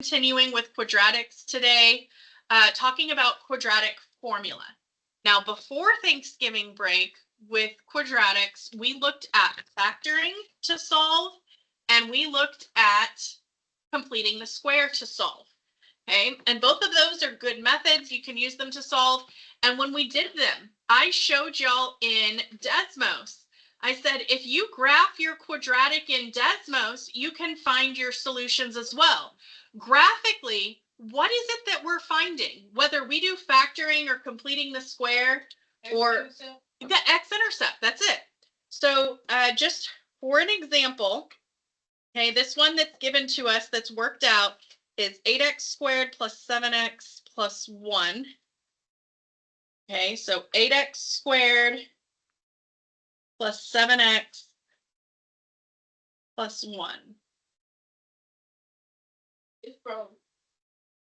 continuing with quadratics today, talking about quadratic formula. Now, before Thanksgiving break with quadratics, we looked at factoring to solve, and we looked at completing the square to solve. Okay, and both of those are good methods. You can use them to solve. And when we did them, I showed y'all in Desmos. I said, if you graph your quadratic in Desmos, you can find your solutions as well. Graphically, what is it that we're finding? Whether we do factoring or completing the square or the x-intercept, that's it. So just for an example, okay, this one that's given to us that's worked out is 8x squared plus 7x plus 1. Okay, so 8x squared plus 7x plus 1. It's from.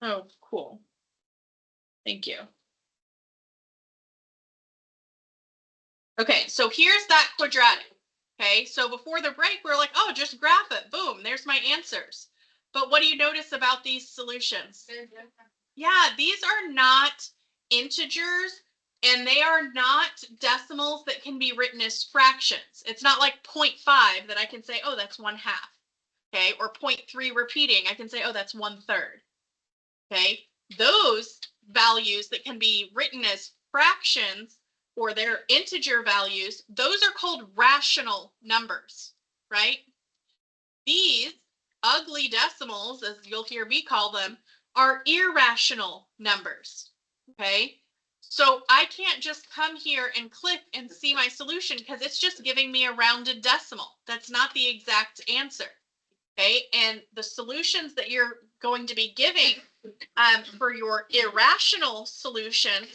Oh, cool. Thank you. Okay, so here's that quadratic. Okay, so before the break, we're like, oh, just graph it. Boom, there's my answers. But what do you notice about these solutions? Yeah, these are not integers, and they are not decimals that can be written as fractions. It's not like 0.5 that I can say, oh, that's 1/2. Okay, or 0.3 repeating, I can say, oh, that's 1/3. Okay, those values that can be written as fractions or their integer values, those are called rational numbers, right? These ugly decimals, as you'll hear me call them, are irrational numbers, okay? So I can't just come here and click and see my solution because it's just giving me a rounded decimal. That's not the exact answer, okay? And the solutions that you're going to be giving for your irrational solution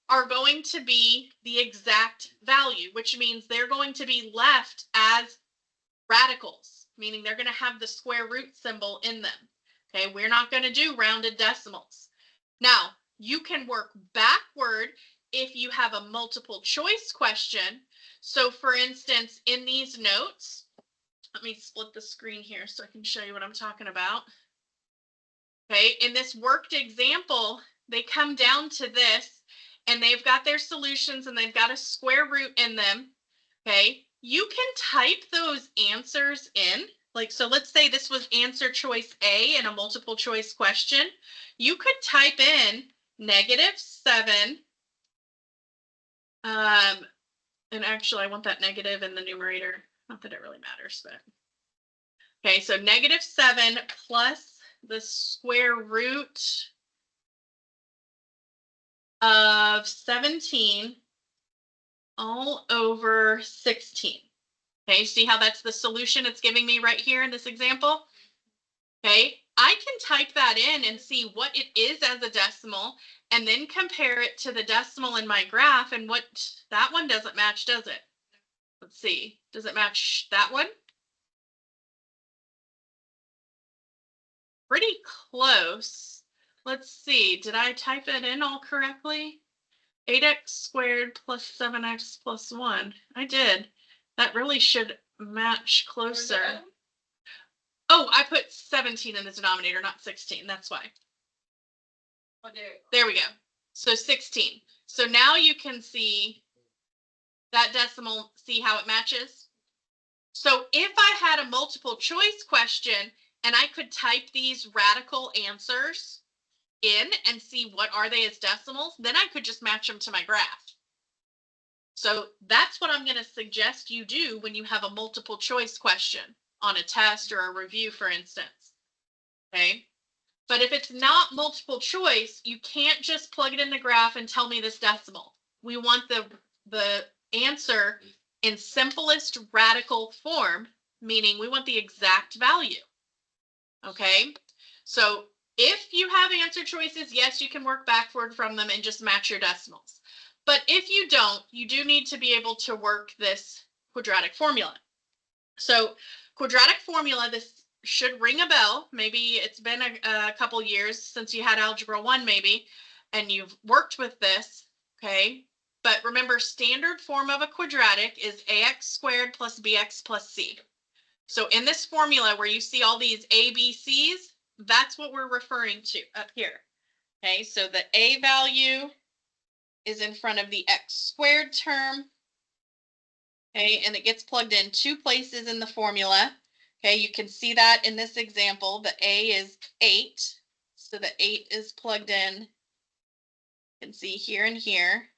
are going to be the exact value, which means they're going to be left as radicals, meaning they're going to have the square root symbol in them. Okay, we're not going to do rounded decimals. Now, you can work backward if you have a multiple choice question. So for instance, in these notes, let me split the screen here so I can show you what I'm talking about. Okay, in this worked example, they come down to this, and they've got their solutions, and they've got a square root in them. Okay, you can type those answers in. Like, so let's say this was answer choice A in a multiple choice question. You could type in -7. And actually, I want that negative in the numerator. Not that it really matters, but. Okay, so -7 plus the square root of 17 all over 16. Okay, see how that's the solution it's giving me right here in this example? Okay, I can type that in and see what it is as a decimal and then compare it to the decimal in my graph, and what that one doesn't match, does it? Let's see, does it match that one? Pretty close. Let's see, did I type it in all correctly? 8x squared plus 7x plus 1. I did. That really should match closer. Oh, I put 17 in the denominator, not 16. That's why. There we go. So 16. So now you can see that decimal, see how it matches? So if I had a multiple choice question and I could type these radical answers in and see what are they as decimals, then I could just match them to my graph. So that's what I'm going to suggest you do when you have a multiple choice question on a test or a review, for instance. Okay, but if it's not multiple choice, you can't just plug it in the graph and tell me this decimal. We want the answer in simplest radical form, meaning we want the exact value. Okay, so if you have answer choices, yes, you can work backward from them and just match your decimals. But if you don't, you do need to be able to work this quadratic formula. So quadratic formula, this should ring a bell. Maybe it's been a couple years since you had Algebra 1 maybe, and you've worked with this, okay? But remember, standard form of a quadratic is ax squared plus bx plus c. So in this formula where you see all these a, b, c's, that's what we're referring to up here. Okay, so the a value is in front of the x squared term. Okay, and it gets plugged in 2 places in the formula. Okay, you can see that in this example. The a is 8, so the 8 is plugged in. You can see here and here.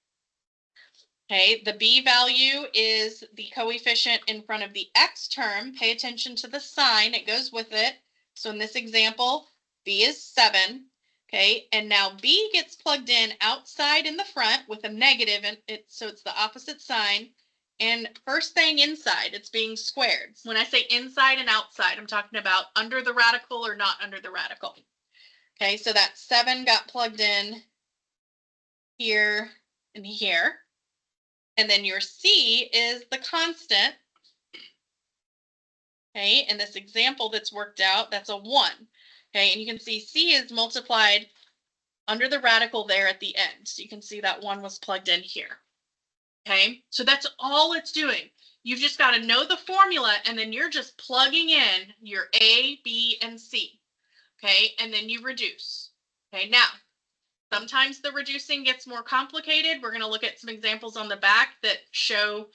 Okay, the b value is the coefficient in front of the x term. Pay attention to the sign, it goes with it. So in this example, b is 7. Okay, and now b gets plugged in outside in the front with a negative, and so it's the opposite sign. And first thing inside, it's being squared. When I say inside and outside, I'm talking about under the radical or not under the radical. Okay, so that 7 got plugged in here and here. And then your c is the constant. Okay, in this example that's worked out, that's a 1. Okay, and you can see c is multiplied under the radical there at the end. So you can see that 1 was plugged in here. Okay, so that's all it's doing. You've just got to know the formula, and then you're just plugging in your A, B, and C. Okay, and then you reduce. Okay, now, sometimes the reducing gets more complicated. We're going to look at some examples on the back that show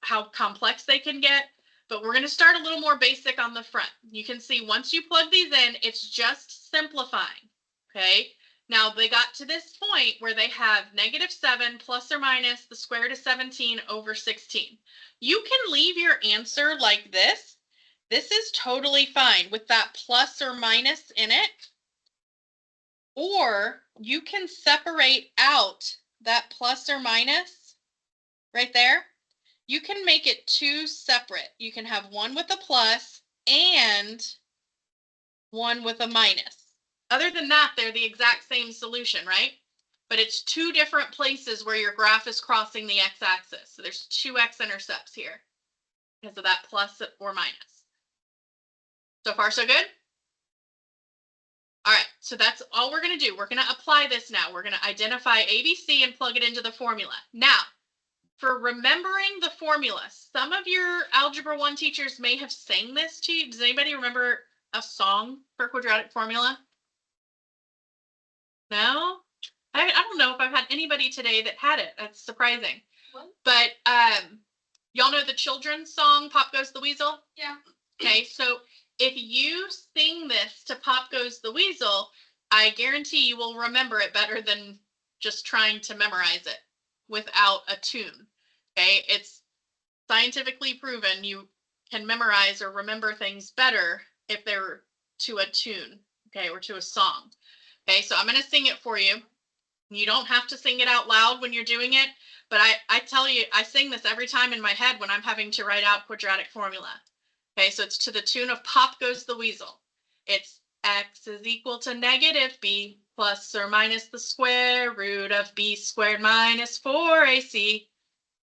how complex they can get, but we're going to start a little more basic on the front. You can see once you plug these in, it's just simplifying. Okay, now they got to this point where they have -7 plus or minus the square root of 17 over 16. You can leave your answer like this. This is totally fine with that plus or minus in it. Or you can separate out that plus or minus right there. You can make it 2 separate. You can have one with a plus and one with a minus. Other than that, they're the exact same solution, right? But it's 2 different places where your graph is crossing the x-axis. So there's 2 x-intercepts here because of that plus or minus. So far, so good? All right, so that's all we're going to do. We're going to apply this now. We're going to identify ABC and plug it into the formula. Now, for remembering the formula, some of your Algebra 1 teachers may have sang this to you. Does anybody remember a song for quadratic formula? No? I don't know if I've had anybody today that had it. That's surprising. What? But y'all know the children's song, Pop Goes the Weasel? Yeah. Okay, so if you sing this to Pop Goes the Weasel, I guarantee you will remember it better than just trying to memorize it without a tune. Okay, it's scientifically proven you can memorize or remember things better if they're to a tune, okay, or to a song. Okay, so I'm going to sing it for you. You don't have to sing it out loud when you're doing it, but I tell you, I sing this every time in my head when I'm having to write out quadratic formula. Okay, so it's to the tune of Pop Goes the Weasel. It's x is equal to -b plus or minus the square root of b squared minus 4ac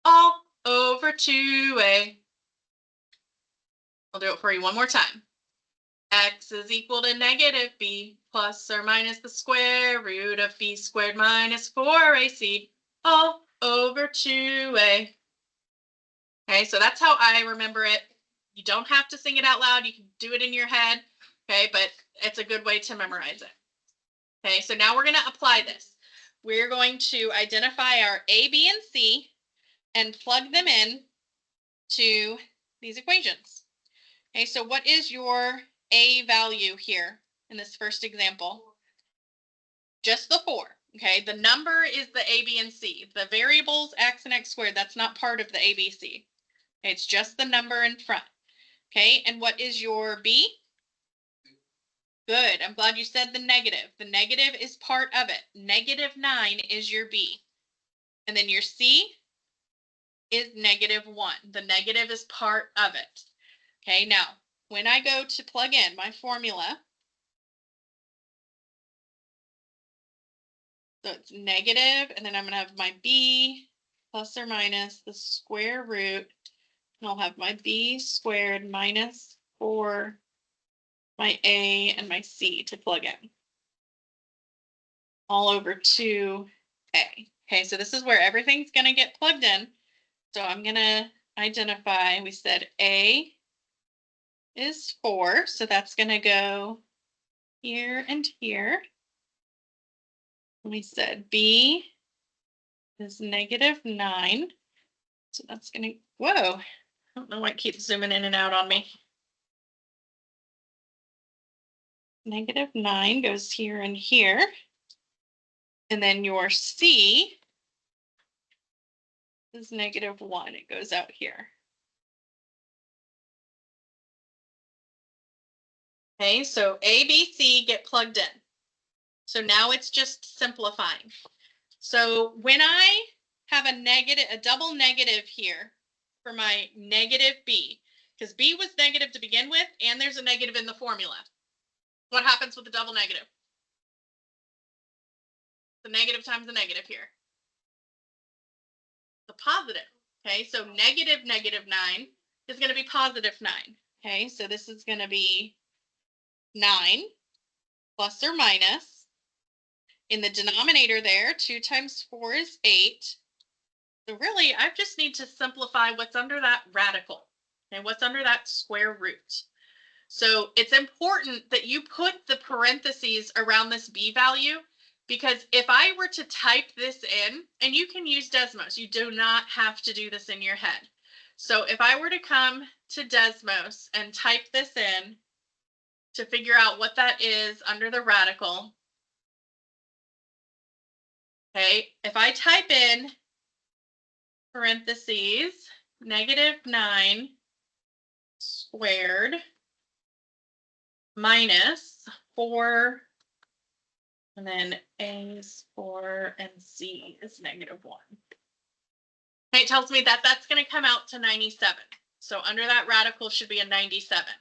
all over 2a. I'll do it for you one more time. X is equal to -b plus or minus the square root of b squared minus 4ac all over 2a. Okay, so that's how I remember it. You don't have to sing it out loud. You can do it in your head, okay, but it's a good way to memorize it. Okay, so now we're going to apply this. We're going to identify our A, B, and C and plug them in to these equations. Okay, so what is your A value here in this first example? Just the 4. Okay, the number is the A, B, and C. The variables x and x squared, that's not part of the ABC. Okay, it's just the number in front. Okay, and what is your B? Good, I'm glad you said the negative. The negative is part of it. -9 is your B. And then your C is -1. The negative is part of it. Okay, now, when I go to plug in my formula, so it's negative, and then I'm going to have my B plus or minus the square root, and I'll have my B squared minus 4, my A, and my C to plug in. All over 2A. Okay, so this is where everything's going to get plugged in. So I'm going to identify, we said A is 4, so that's going to go here and here. We said b is -9. So that's going to, whoa, I don't know why it keeps zooming in and out on me. -9 goes here and here. And then your c is -1. It goes out here. Okay, so A, B, C get plugged in. So now it's just simplifying. So when I have a double negative here for my -b, because b was negative to begin with, and there's a negative in the formula. What happens with the double negative? The negative times the negative here. The positive. Okay, so -9 is going to be +9. Okay, so this is going to be 9 plus or minus. In the denominator there, 2 times 4 is 8. So really, I just need to simplify what's under that radical and what's under that square root. So it's important that you put the parentheses around this b value, because if I were to type this in, and you can use Desmos, you do not have to do this in your head. So if I were to come to Desmos and type this in to figure out what that is under the radical, okay, if I type in parentheses -9 squared minus 4, and then A is 4 and C is -1. Okay, it tells me that that's going to come out to 97. So under that radical should be a 97.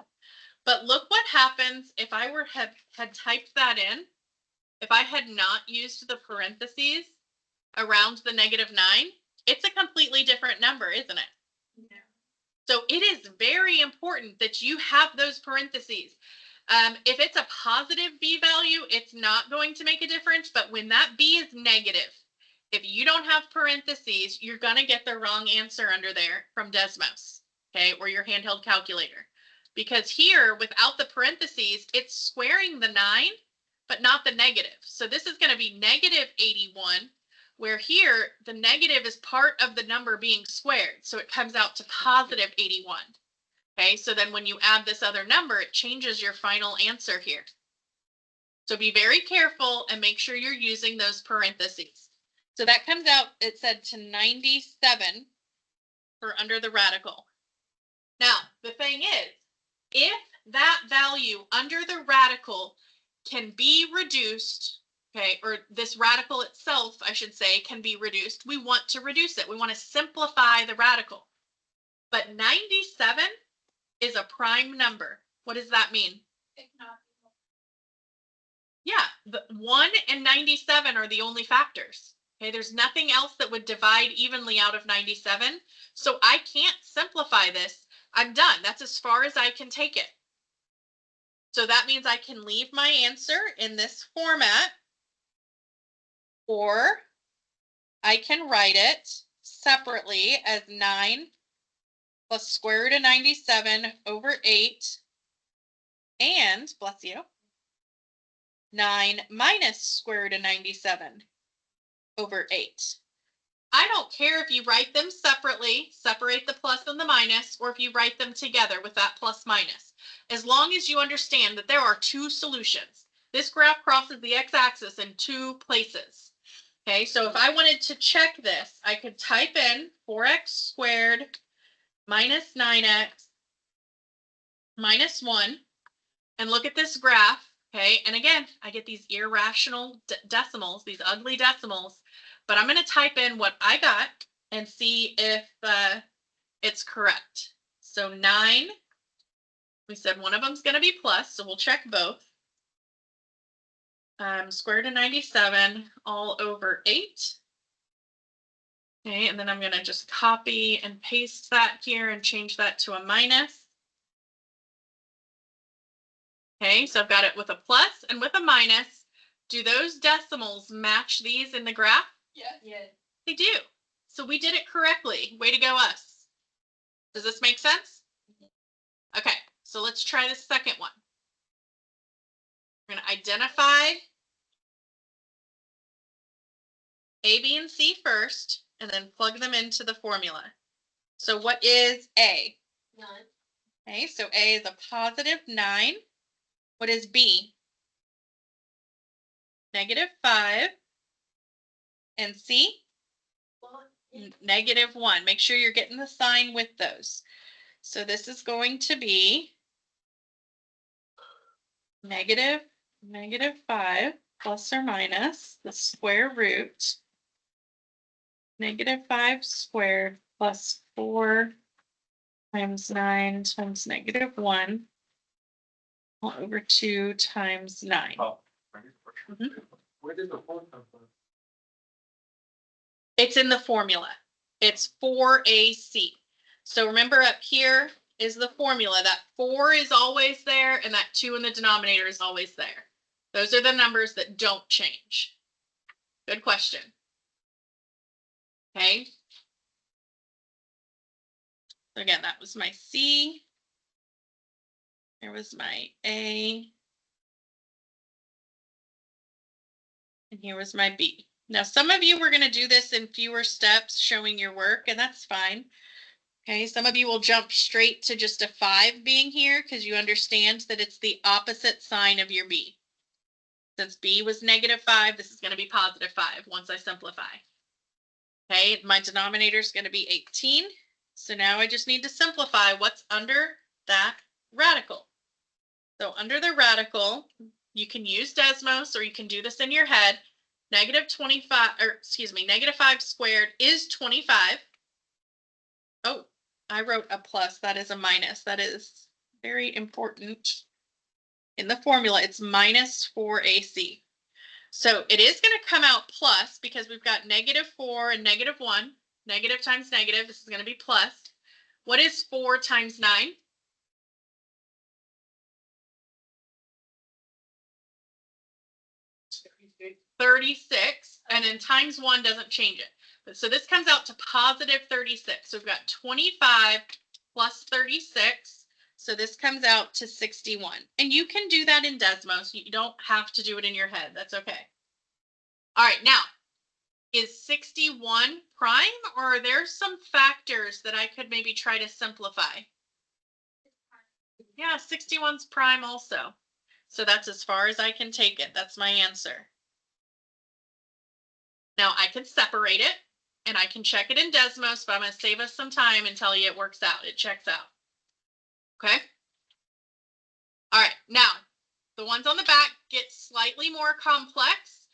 But look what happens if I had typed that in. If I had not used the parentheses around the -9, it's a completely different number, isn't it? Yeah. So it is very important that you have those parentheses. If it's a positive b value, it's not going to make a difference. But when that b is negative, if you don't have parentheses, you're going to get the wrong answer under there from Desmos, okay, or your handheld calculator. Because here, without the parentheses, it's squaring the 9, but not the negative. So this is going to be -81, where here the negative is part of the number being squared. So it comes out to +81. Okay, so then when you add this other number, it changes your final answer here. So be very careful and make sure you're using those parentheses. So that comes out, it said to 97 for under the radical. Now, the thing is, if that value under the radical can be reduced, okay, or this radical itself, I should say, can be reduced, we want to reduce it. We want to simplify the radical. But 97 is a prime number. What does that mean? Yeah, the 1 and 97 are the only factors. Okay, there's nothing else that would divide evenly out of 97. So I can't simplify this. I'm done. That's as far as I can take it. So that means I can leave my answer in this format, or I can write it separately as 9 plus square root of 97 over 8, and, bless you, 9 minus square root of 97 over 8. I don't care if you write them separately, separate the plus and the minus, or if you write them together with that plus minus. As long as you understand that there are two solutions. This graph crosses the x-axis in two places. Okay, so if I wanted to check this, I could type in 4x squared minus 9x minus 1, and look at this graph. Okay, and again, I get these irrational decimals, these ugly decimals, but I'm going to type in what I got and see if it's correct. So 9, we said one of them is going to be plus, so we'll check both. Square root of 97 all over 8. Okay, and then I'm going to just copy and paste that here and change that to a minus. Okay, so I've got it with a plus and with a minus. Do those decimals match these in the graph? Yes. They do. So we did it correctly. Way to go, us. Does this make sense? Okay, so let's try the second one. We're going to identify A, B, and C first, and then plug them into the formula. So what is A? 9. Okay, so A is a positive 9. What is B? Negative 5. And C? Negative 1. Make sure you're getting the sign with those. So this is going to be negative 5 plus or minus the square root negative 5 squared plus 4 times 9 times negative 1 all over 2 times 9. Oh. Mhm. Where did the 4 come from? It's in the formula. It's 4AC. So remember up here is the formula. That 4 is always there and that 2 in the denominator is always there. Those are the numbers that don't change. Good question. Okay. So again, that was my C. There was my A. And here was my B. Now, some of you were going to do this in fewer steps, showing your work, and that's fine. Okay, some of you will jump straight to just a 5 being here because you understand that it's the opposite sign of your B. Since B was negative 5, this is going to be positive 5 once I simplify. Okay, my denominator is going to be 18. So now I just need to simplify what's under that radical. So under the radical, you can use Desmos or you can do this in your head. Negative 5 squared is 25. Oh, I wrote a plus. That is a minus. That is very important. In the formula, it's minus 4AC. So it is going to come out plus because we've got negative 4 and negative 1. Negative times negative. This is going to be plus. What is 4 times 9? 36, and then times 1 doesn't change it. So this comes out to positive 36. So we've got 25 plus 36. So this comes out to 61. And you can do that in Desmos. You don't have to do it in your head. That's okay. All right, now, is 61 prime, or are there some factors that I could maybe try to simplify? Yeah, 61's prime also. So that's as far as I can take it. That's my answer. Now I can separate it and I can check it in Desmos, but I'm going to save us some time and tell you it works out. It checks out. Okay. All right. Now the ones on the back get slightly more complex.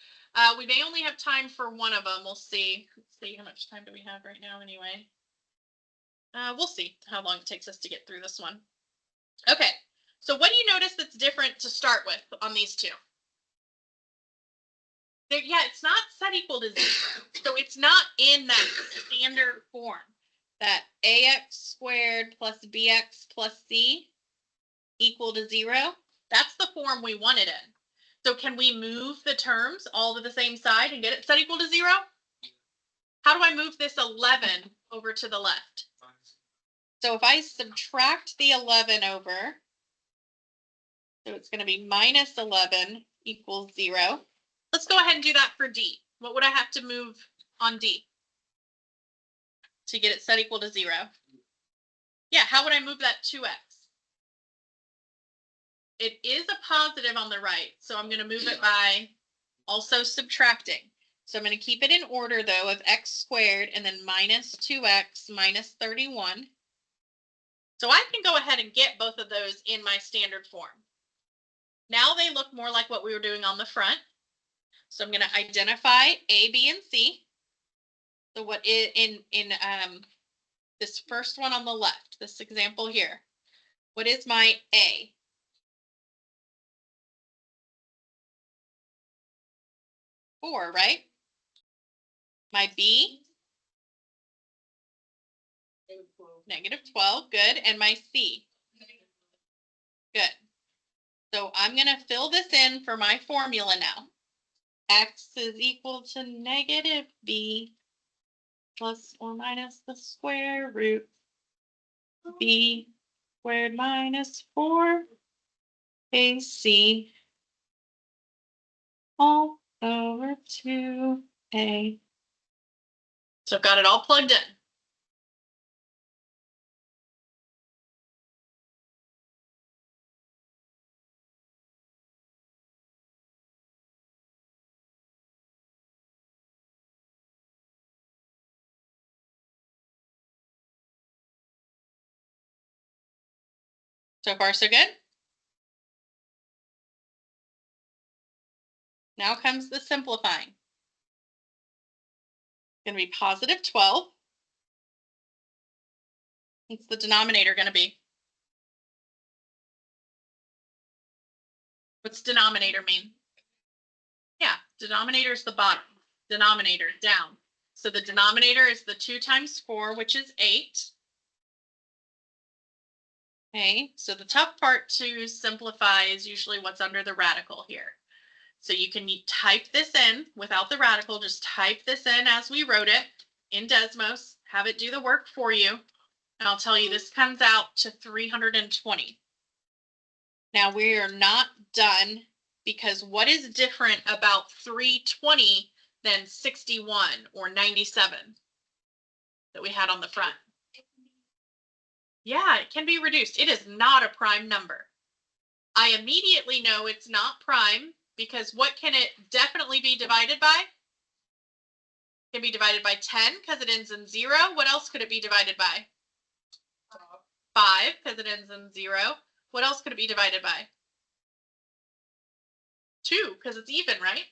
We may only have time for one of them. We'll see. Let's see, how much time do we have right now anyway? We'll see how long it takes us to get through this one. Okay. So what do you notice that's different to start with on these two? Yeah, it's not set equal to 0. So it's not in that standard form, that ax squared plus bx plus c equal to 0. That's the form we want it in. So can we move the terms all to the same side and get it set equal to 0? How do I move this 11 over to the left? So if I subtract the 11 over, so it's going to be minus 11 equals 0. Let's go ahead and do that for D. What would I have to move on D to get it set equal to 0? Yeah, how would I move that 2x? It is a positive on the right, so I'm going to move it by also subtracting. So I'm going to keep it in order, though, of x squared and then minus 2x minus 31. So I can go ahead and get both of those in my standard form. Now they look more like what we were doing on the front. So I'm going to identify A, B, and C. So what is in this first one on the left, this example here, what is my A? 4, right? My B? Negative 12, good. And my C? Good. So I'm going to fill this in for my formula now. X is equal to negative B plus or minus the square root B squared minus 4 AC all over 2a. So I've got it all plugged in. So far, so good. Now comes the simplifying. It's going to be positive 12. What's the denominator going to be? What's denominator mean? Yeah, denominator is the bottom. Denominator, down. So the denominator is the 2 times 4, which is 8. Okay, so the tough part to simplify is usually what's under the radical here. So you can type this in without the radical, just type this in as we wrote it in Desmos, have it do the work for you. And I'll tell you, this comes out to 320. Now we are not done, because what is different about 320 than 61 or 97 that we had on the front? Yeah, it can be reduced. It is not a prime number. I immediately know it's not prime because what can it definitely be divided by? It can be divided by 10 because it ends in 0. What else could it be divided by? 5 because it ends in 0. What else could it be divided by? 2 because it's even, right?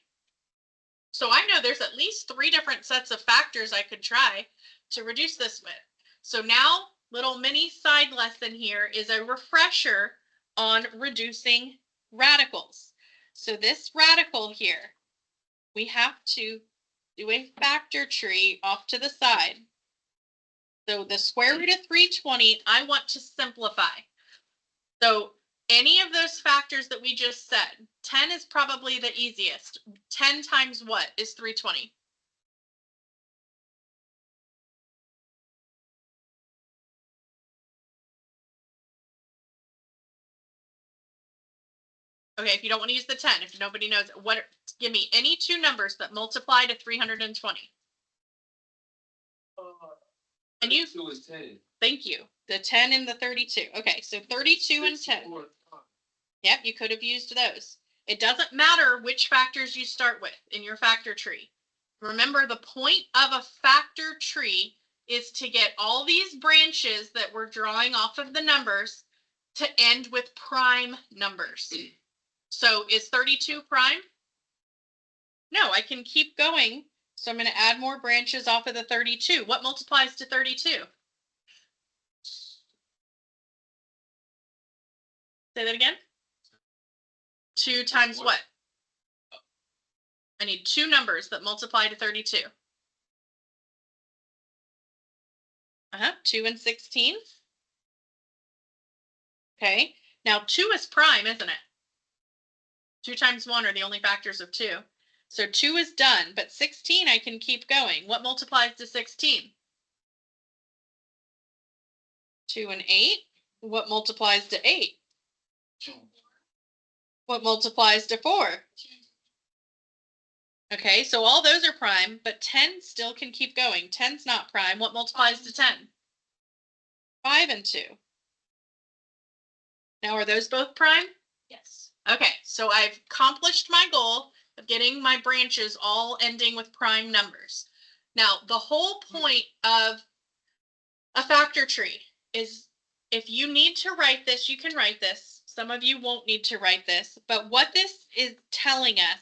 So I know there's at least 3 different sets of factors I could try to reduce this with. So now, little mini side lesson here is a refresher on reducing radicals. So this radical here, we have to do a factor tree off to the side. So the square root of 320, I want to simplify. So any of those factors that we just said, 10 is probably the easiest. 10 times what is 320? Okay, if you don't want to use the 10, if nobody knows, give me any 2 numbers that multiply to 320. And you, thank you. The 10 and the 32. Okay, so 32 and 10. Yep, you could have used those. It doesn't matter which factors you start with in your factor tree. Remember, the point of a factor tree is to get all these branches that we're drawing off of the numbers to end with prime numbers. So is 32 prime? No, I can keep going. So I'm going to add more branches off of the 32. What multiplies to 32? Say that again. 2 times what? I need 2 numbers that multiply to 32. 2 and 16. Okay, now 2 is prime, isn't it? 2 times 1 are the only factors of 2. So 2 is done, but 16 I can keep going. What multiplies to 16? 2 and 8. What multiplies to 8? What multiplies to 4? Okay, so all those are prime, but 10 still can keep going. 10's not prime. What multiplies to 10? 5 and 2. Now, are those both prime? Yes. Okay, so I've accomplished my goal of getting my branches all ending with prime numbers. Now, the whole point of a factor tree is, if you need to write this, you can write this. Some of you won't need to write this, but what this is telling us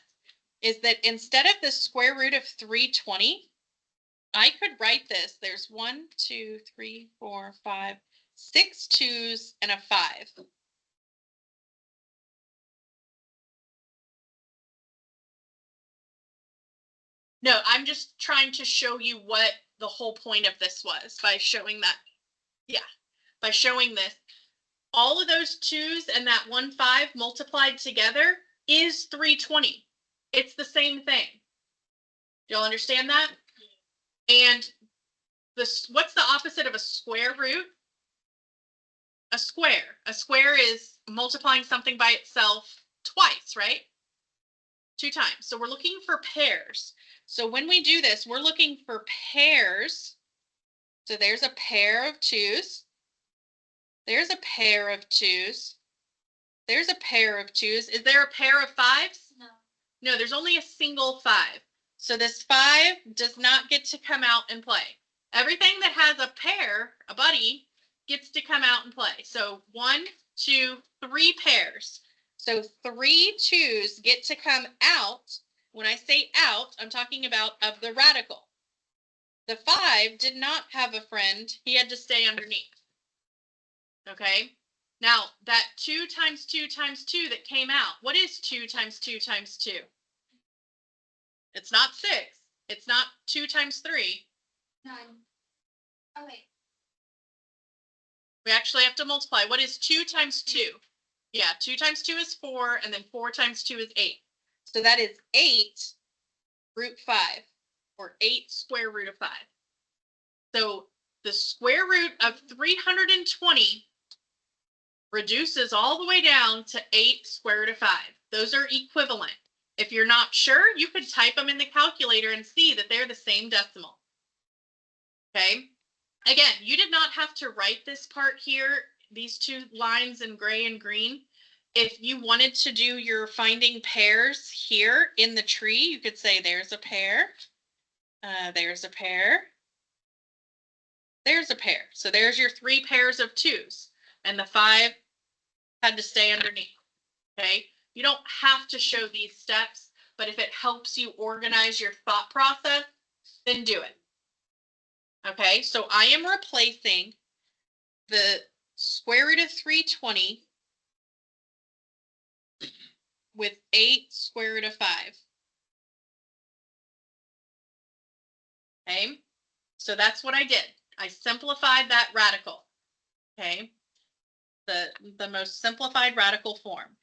is that instead of the square root of 320, I could write this. There's 1, 2, 3, 4, 5, 6 2s and a 5. No, I'm just trying to show you what the whole point of this was by showing that. Yeah, by showing this. All of those 2s and that 1 5 multiplied together is 320. It's the same thing. Do y'all understand that? And what's the opposite of a square root? A square. A square is multiplying something by itself twice, right? 2 times. So we're looking for pairs. So when we do this, we're looking for pairs. So there's a pair of 2's. There's a pair of 2's. There's a pair of 2's. Is there a pair of 5's? No. No, there's only a single 5. So this 5 does not get to come out and play. Everything that has a pair, a buddy, gets to come out and play. So 1, 2, 3 pairs. So 3 2's get to come out. When I say out, I'm talking about of the radical. The 5 did not have a friend. He had to stay underneath. Okay? Now, that 2 times 2 times 2 that came out, what is 2 times 2 times 2? It's not 6. It's not 2 times 3. 9. Oh, wait. We actually have to multiply. What is 2 times 2? Yeah, 2 times 2 is 4, and then 4 times 2 is 8. So that is 8 root 5, or 8 square root of 5. So the square root of 320 reduces all the way down to 8 square root of 5. Those are equivalent. If you're not sure, you could type them in the calculator and see that they're the same decimal. Okay? Again, you did not have to write this part here, these 2 lines in gray and green. If you wanted to do your finding pairs here in the tree, you could say there's a pair, there's a pair, there's a pair. So there's your 3 pairs of 2's, and the 5 had to stay underneath. Okay? You don't have to show these steps, but if it helps you organize your thought process, then do it. Okay, so I am replacing the square root of 320 with 8 square root of 5. Okay, so that's what I did. I simplified that radical. Okay, the most simplified radical form.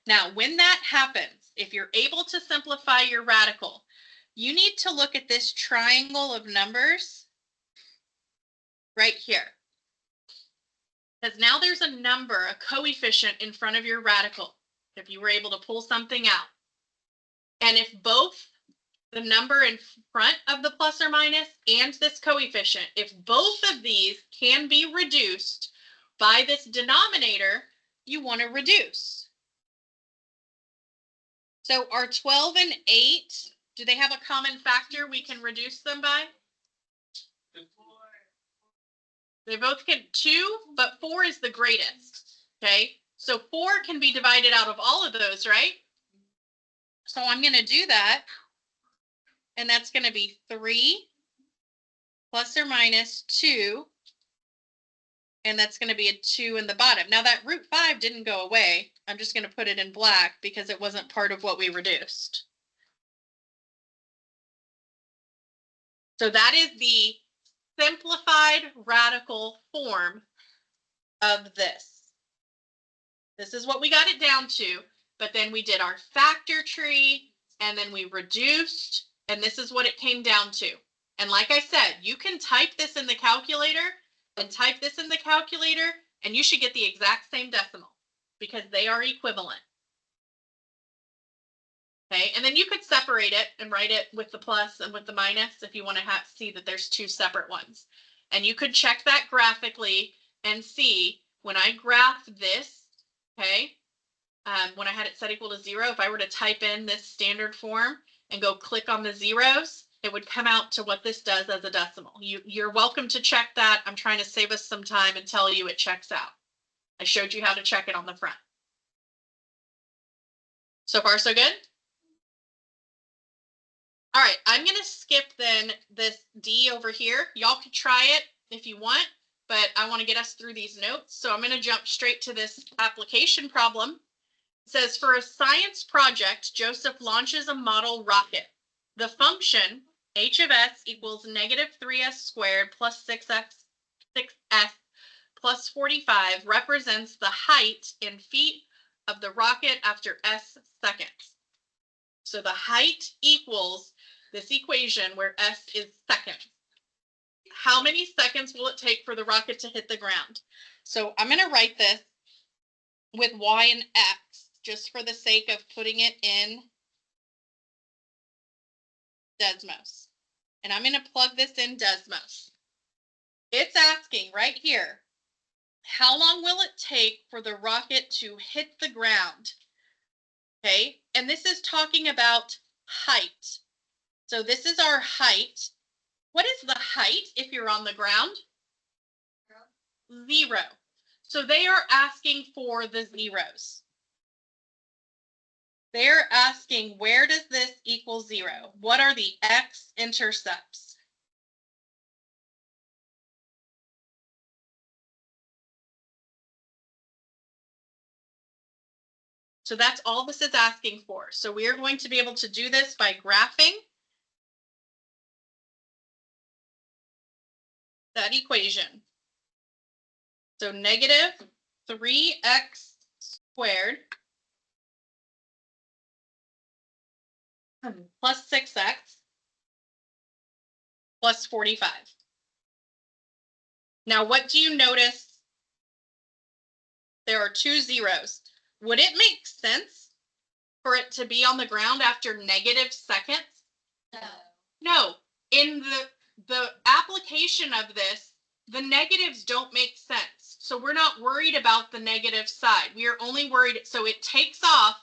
Now, when that happens, if you're able to simplify your radical, you need to look at this triangle of numbers right here. Because now there's a number, a coefficient in front of your radical, if you were able to pull something out. And if both the number in front of the plus or minus and this coefficient, if both of these can be reduced by this denominator, you want to reduce. So are 12 and 8, do they have a common factor we can reduce them by? They both can 2, but 4 is the greatest. Okay, so 4 can be divided out of all of those, right? So I'm going to do that, and that's going to be 3 plus or minus 2, and that's going to be a 2 in the bottom. Now that root 5 didn't go away. I'm just going to put it in black because it wasn't part of what we reduced. So that is the simplified radical form of this. This is what we got it down to, but then we did our factor tree, and then we reduced, and this is what it came down to. And like I said, you can type this in the calculator and type this in the calculator, and you should get the exact same decimal because they are equivalent. Okay, and then you could separate it and write it with the plus and with the minus if you want to see that there's 2 separate ones. And you could check that graphically and see when I graph this, okay, when I had it set equal to 0, if I were to type in this standard form and go click on the zeros, it would come out to what this does as a decimal. You're welcome to check that. I'm trying to save us some time and tell you it checks out. I showed you how to check it on the front. So far, so good? All right, I'm going to skip then this D over here. Y'all could try it if you want, but I want to get us through these notes. So I'm going to jump straight to this application problem. It says, for a science project, Joseph launches a model rocket. The function h of s equals negative 3s squared plus 6s plus 45 represents the height in feet of the rocket after s seconds. So the height equals this equation where s is seconds. How many seconds will it take for the rocket to hit the ground? So I'm going to write this with y and x just for the sake of putting it in Desmos. And I'm going to plug this in Desmos. It's asking right here, how long will it take for the rocket to hit the ground? Okay, and this is talking about height. So this is our height. What is the height if you're on the ground? 0. So they are asking for the zeros. They're asking, where does this equal 0? What are the x-intercepts? So that's all this is asking for. So we are going to be able to do this by graphing that equation. So negative 3x squared plus 6x plus 45. Now, what do you notice? There are 2 zeros. Would it make sense for it to be on the ground after negative seconds? No. No. In the application of this, the negatives don't make sense. So we're not worried about the negative side. We are only worried, so it takes off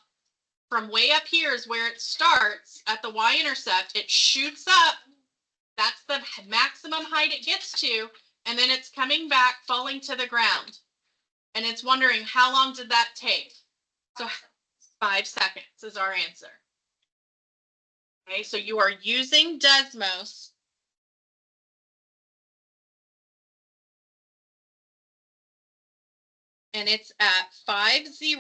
from way up here is where it starts at the y-intercept. It shoots up. That's the maximum height it gets to. And then it's coming back, falling to the ground. And it's wondering, how long did that take? So 5 seconds is our answer. Okay, so you are using Desmos. And it's at 50.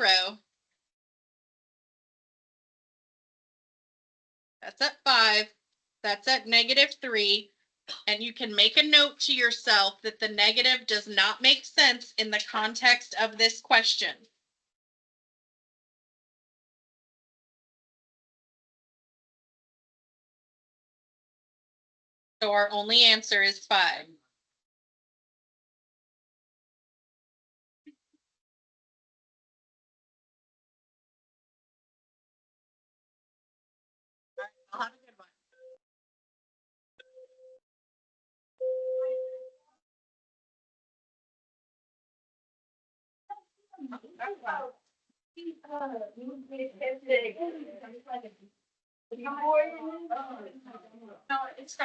That's at 5. That's at negative 3. And you can make a note to yourself that the negative does not make sense in the context of this question. So our only answer is 5. I'll have a good one. No, it's